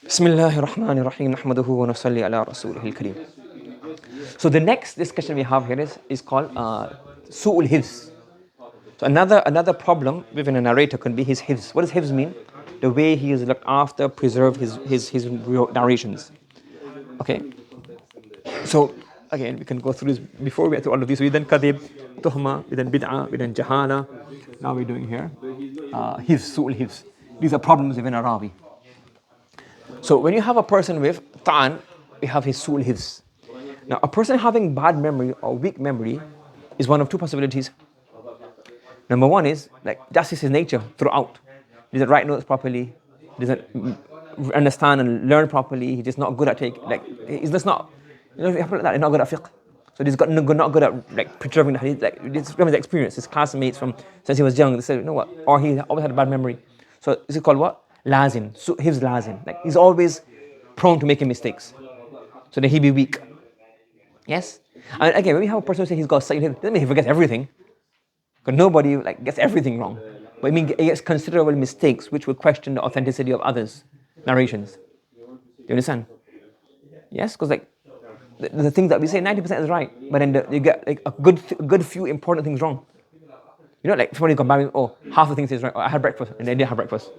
Bismillahir Rahmanir Rahim. Nahmaduhu wa nusalli ala rasulihil kareem. So the next discussion we have here is called Su'ul Hifz. So another problem within a narrator can be his hifz. What does hifz mean? The way he is looked after, preserved his narrations. Okay. So again, we can go through this before we get to all of these. We then kadib, tuhma, we then bid'ah, we then jahala. Now we're doing here hifz, su'ul hifz. These are problems within a rawi. So when you have a person with ta'an, we have his su'ul hifz. Now a person having bad memory or weak memory is one of two possibilities. Number one is like that's his nature throughout. He doesn't write notes properly. He doesn't understand and learn properly. He's just not good at he's just not, he's not good at fiqh. So he's not good at like preserving the hadith. Like this from his experience, his classmates from since he was young, they said, you know what? Or he always had a bad memory. So this is called what? Lazim. So his lazim. Like he's always prone to making mistakes. So then he be weak. Yes? And again, when we have a person who says he's got a sa'il, doesn't mean he forgets everything. Because nobody like gets everything wrong. But I mean, he gets considerable mistakes which will question the authenticity of others' narrations. Do you understand? Yes? Because like the things that we say, 90% is right. But then you get like a good few important things wrong. You know, like somebody come back and half the things is right. Or I had breakfast and they didn't have breakfast.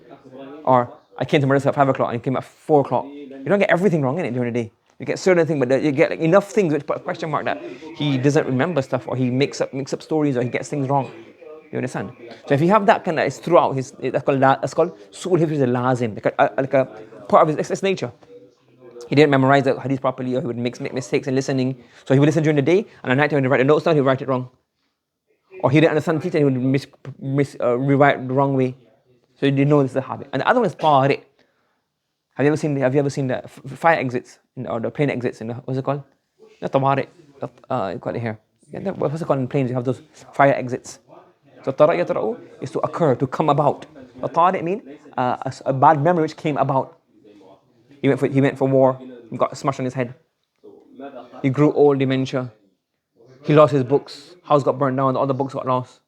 Or I came to madrasa at 5 o'clock and came at 4 o'clock. You don't get everything wrong in it during the day. You get certain things, but you get like enough things which put a question mark that he doesn't remember stuff, or he makes up stories, or he gets things wrong. You understand? So if you have that kind of, it's throughout his, that's called su'ul hifz al-lazim, like a part of his nature. He didn't memorize the hadith properly, or he would make mistakes in listening. So he would listen during the day, and at night when he would write the notes down, he would write it wrong. Or he didn't understand the teacher, he would rewrite the wrong way. So you know this is a habit. And the other one is tariq. Have you ever seen the fire exits or the plane exits in the, what's it called? Not tawariq. You call it here. Yeah, what's it called in planes? You have those fire exits. So tariq yatra'u is to occur, to come about. A tariq means a bad memory which came about. He went for war. He got smashed on his head. He grew old, dementia. He lost his books. House got burned down. All the books got lost.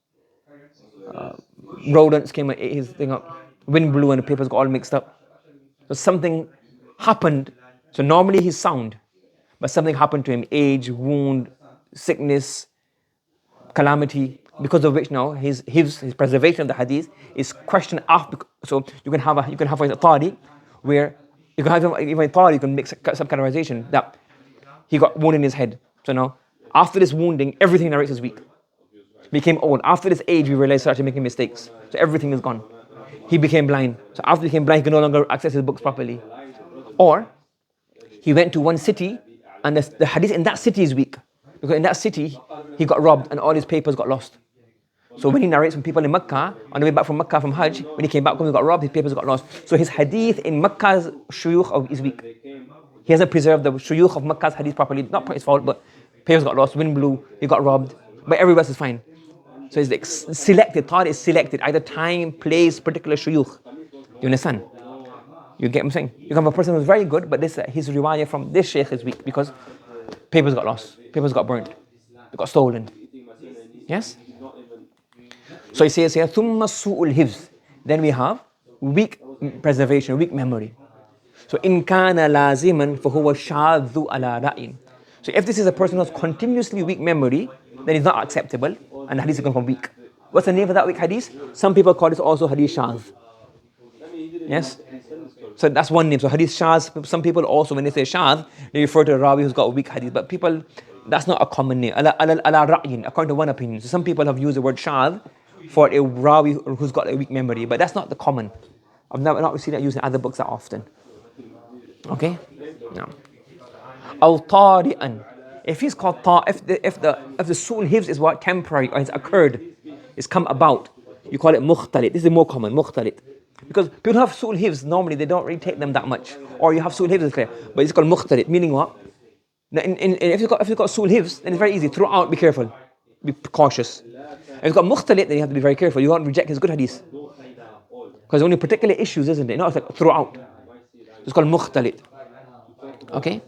Rodents came and ate his thing up. Wind blew and the papers got all mixed up. So something happened. So normally he's sound, but something happened to him: age, wound, sickness, calamity, because of which now his preservation of the hadith is questioned after. So you can have a tariq where you can have even a tariq, you can make some categorization that he got wound in his head. So now after this wounding, everything narrates is weak. Became old. After this age, we realized he started making mistakes. So everything is gone. He became blind. So after he became blind, he could no longer access his books properly. Or he went to one city and the hadith in that city is weak. Because in that city, he got robbed and all his papers got lost. So when he narrates from people in Makkah, on the way back from Makkah from Hajj, when he came back, when he got robbed, his papers got lost. So his hadith in Makkah's shuyukh is weak. He hasn't preserved the shuyukh of Makkah's hadith properly. Not his fault, but papers got lost, wind blew, he got robbed. But everywhere else is fine. So it's like selected, thought is selected, either time, place, particular shuyukh. You understand? You get what I'm saying? You can have a person who's very good, but his riwayah from this sheikh is weak because papers got lost, papers got burnt, they got stolen. Yes? So he says here, ثُمَّ سُوءُ الْحِفْظِ. Then we have weak preservation, weak memory. So إِن كَانَ لَازِمًا فَهُوَ شَاذُّ عَلَى رَأْيٍ. So if this is a person who has continuously weak memory, then it's not acceptable, and the hadith is going to become weak. What's the name of that weak hadith? Some people call this also hadith shadh. Yes? So that's one name. So hadith shadh, some people also, when they say shadh, they refer to a rawi who's got a weak hadith. But people, that's not a common name. Ala ra'yin, according to one opinion. So some people have used the word shadh for a rawi who's got a weak memory. But that's not the common. I've not seen that used in other books that often. Okay? No. Al tari'an. If he's called if the su'ul hifz is what temporary or has occurred, it's come about, you call it mukhtalit. This is more common, mukhtalit. Because people who have su'ul hifz, normally they don't really take them that much. Or you have su'ul hifz, is clear. But it's called mukhtalit, meaning what? If you've got su'ul hifz, then it's very easy. Throughout, be careful. Be cautious. If you've got mukhtalit, then you have to be very careful. You won't reject his good hadith. Because only particular issues, isn't it? No, it's like throughout. It's called mukhtalit. Okay?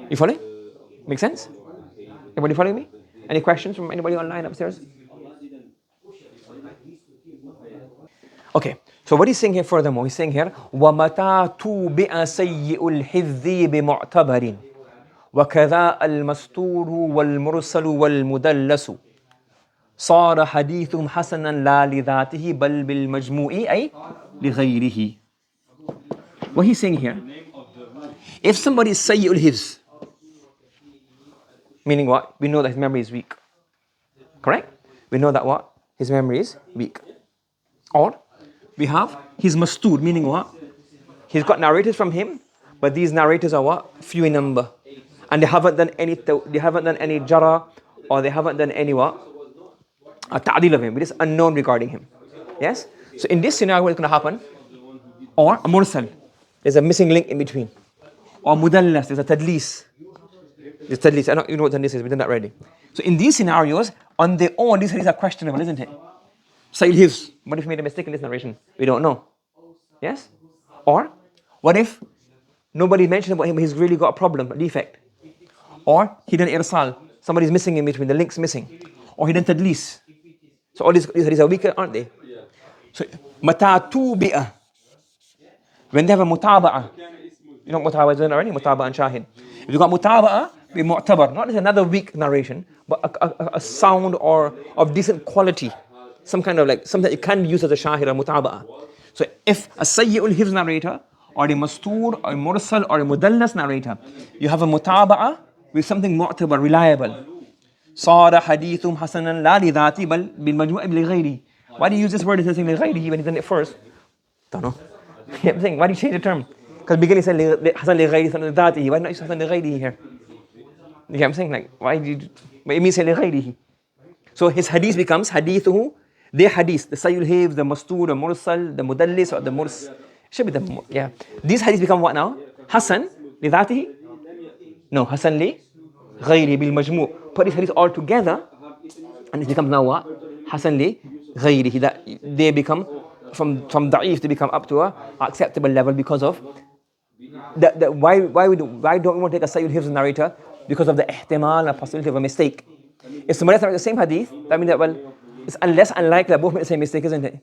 You follow? Make sense? Everybody following me? Any questions from anybody online upstairs? Okay, So what he's saying here furthermore, he's saying here, وَمَتَى تُوبِئَ سَيِّئُ الْحِذِّ بِمُعْتَبَرٍ وَكَذَا الْمَسْتُورُ وَالْمُرْسَلُ وَالْمُدَلَّسُ صار حديثهم حسنا لا لذاته بل بالمجموع أي لغيره. What he's saying here, if somebody is sayyi'ul hifz, meaning what? We know that his memory is weak. Correct? We know that what? His memory is weak. Or we have his mastur, meaning what? He's got narrators from him, but these narrators are what? Few in number. And they haven't done any jara, or they haven't done any what? A ta'dil of him. It is unknown regarding him. Yes? So in this scenario, what's going to happen? Or a mursal. There's a missing link in between. Or mudallas, there's a tadlis. There's tadlis. I know you know what tadlis is, we've done that already. So in these scenarios, on their own, these hadiths are questionable, isn't it? Sayyid Hifz. What if he made a mistake in this narration? We don't know. Yes? Or, what if nobody mentioned about him, but he's really got a problem, a defect? Or, he done irsal. Somebody's missing in between, the link's missing. Or he done tadlis. So all these hadiths are weaker, aren't they? So, mata tubi'ah. When they have a mutaba'ah. You know what mutaba'ah is doing already? Mutaba'ah and shahid. If you got mutaba'ah, be mu'tabar. Not just another weak narration, but a sound or of decent quality. Some kind of like, something that can be used as a shahid or mutaba'ah. So if a sayyi'ul hifz narrator, or a mastur, or a mursal, or a mudallas narrator, you have a mutaba'ah with something mu'tabar, reliable. صار حديثهم حسنا لا لذاتي بل بالمجموع لغيري. Why do you use this word instead of saying لغيره when he done it first? Don't know. You know what I'm saying? Why do you change the term? Because beginning said حسن لغيري حسن لذاته. Why not use حسن لغيره here? You know what I'm saying? Like, why do you, but it means say لغيره. So his hadith becomes hadithuhu, their hadith, the sayyul hifz, the mastur, the mursal, the mudallis, or the murs. Should be the, yeah. These hadiths become what now? Hasan لذاته? No, Hasan li غيره بالمجموع. Put these hadiths all together, and it becomes now what? Hasan li غيره. That they become from da'if to become up to a acceptable level because of why don't we want to take a sayyul hifz narrator? Because of the ihtimal and possibility of a mistake. If somebody narrates the same hadith, that means that, well, it's less unlikely that both made the same mistake, isn't it?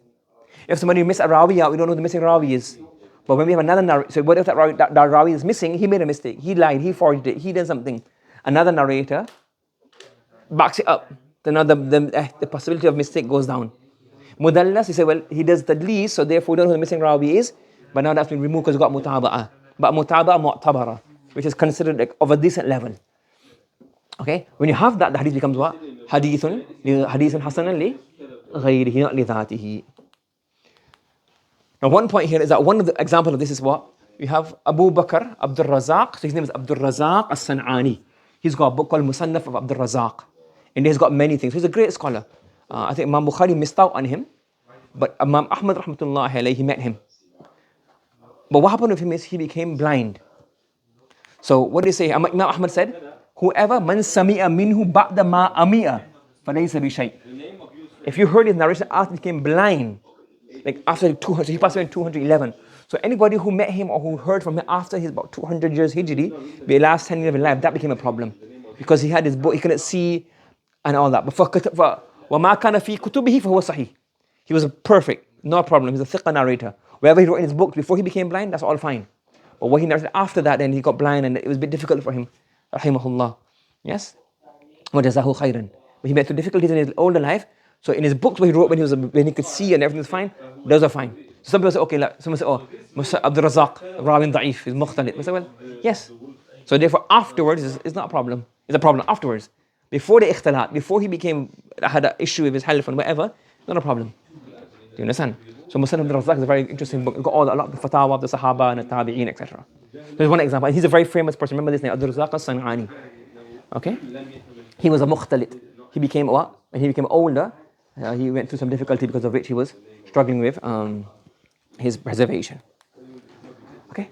If somebody missed a rawi out, we don't know who the missing rawi is. But when we have another narrator, so what if that rawi is missing? He made a mistake, he lied, he forged it, he did something. Another narrator backs it up. Then now the possibility of mistake goes down. Mudallas, you say, well, he does tadlis, so therefore we don't know who the missing rawi is. But now that's been removed because we've got mutaba'ah. But mutaba'ah mu'tabara, which is considered like of a decent level. Okay? When you have that, the hadith becomes what? Hadithun hasanan li ghayrihi, not li dhatihi. Now one point here is that one of the examples of this is what? We have Abu Bakr Abdul Razak. So his name is Abdul Razak as-San'ani. He's got a book called Musannaf of Abdul Razak. And he's got many things. He's a great scholar. I think Imam Bukhari missed out on him. But Imam Ahmad rahmatullahi alayhi, he met him. But what happened with him is he became blind. So what did he say? Imam Ahmad said, whoever man sami'a minhu ba'da ma ami'a falaysa bi shay. If you heard his narration after he became blind, like after 200, he passed away in 211. So anybody who met him or who heard from him after his about 200 years Hijri, the last 10 years of his life, that became a problem. Because he had his book, he couldn't see and all that. But for وَمَا كَانَ فِي كُتُبِهِ فَهُوَ صَحِيح. He was perfect, no problem. He's a thiqah narrator. Wherever he wrote in his book before he became blind, that's all fine. But what he narrated after that, then he got blind and it was a bit difficult for him. Rahimahullah. Yes? وَجَزَاهُ خَيْرًا. But he went through difficulties in his older life. So in his books, what he wrote when he could see and everything was fine, those are fine. So some people say, okay, like, someone say, oh, Abdul Razak, Rawin Da'if, is mukhtalit. I say, well, yes. So therefore, afterwards, it's not a problem. It's a problem afterwards. Before the ikhtilat, before he had an issue with his halif and whatever, not a problem. Do you understand? So Musannaf Abdul Razak is a very interesting book. It's got a lot of the fatwa of the Sahaba and the Tabi'een, etc. There's one example. He's a very famous person. Remember this name, Abdul Razak as-San'ani. Okay? He was a mukhtalit. He became what? When he became older, he went through some difficulty because of which he was struggling with his preservation. Okay?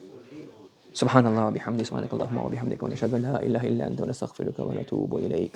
Subhanallah wa bihamdi, subhanakallahumma wa bihamdika, wa nashhadu an la ilaha illa anta, wa nastaghfiruka wa natubu ilayk.